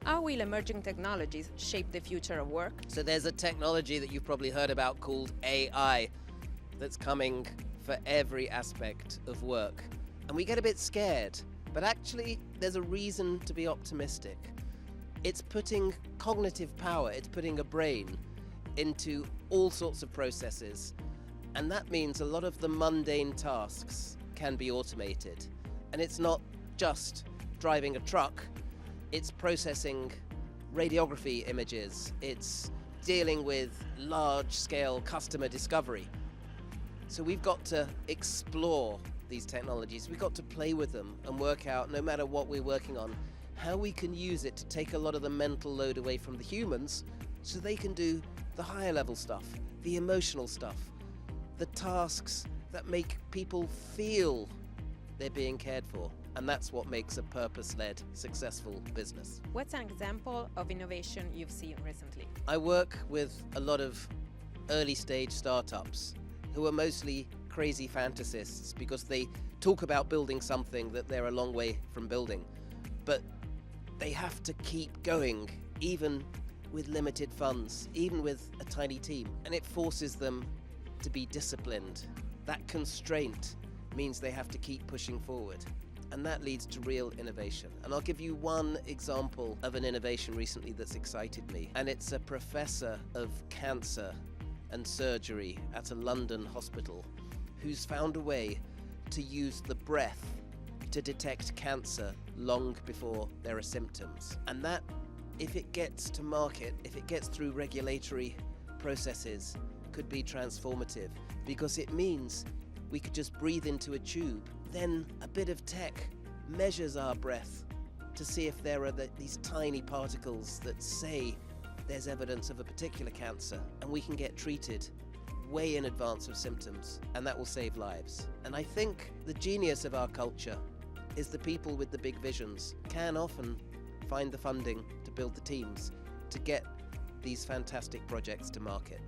How will emerging technologies shape the future of work? So there's a technology that you've probably heard about called AI that's coming for every aspect of work. And we get a bit scared, but actually there's a reason to be optimistic. It's putting cognitive power, it's putting a brain into all sorts of processes. And that means a lot of the mundane tasks can be automated. And it's not just driving a truck, it's processing radiography images, it's dealing with large-scale customer discovery. So we've got to explore these technologies, we've got to play with them and work out, no matter what we're working on, how we can use it to take a lot of the mental load away from the humans so they can do the higher level stuff, the emotional stuff, the tasks that make people feel they're being cared for. And that's what makes a purpose-led, successful business. What's an example of innovation you've seen recently? I work with a lot of early-stage startups who are mostly crazy fantasists because they talk about building something that they're a long way from building. But they have to keep going, even with limited funds, even with a tiny team. And it forces them to be disciplined. That constraint means they have to keep pushing forward. And that leads to real innovation. And I'll give you one example of an innovation recently that's excited me. And it's a professor of cancer and surgery at a London hospital who's found a way to use the breath to detect cancer long before there are symptoms. And that, if it gets to market, if it gets through regulatory processes, could be transformative, because it means we could just breathe into a tube. Then a bit of tech measures our breath to see if there are these tiny particles that say there's evidence of a particular cancer, and we can get treated way in advance of symptoms, and that will save lives. And I think the genius of our culture is the people with the big visions can often find the funding to build the teams to get these fantastic projects to market.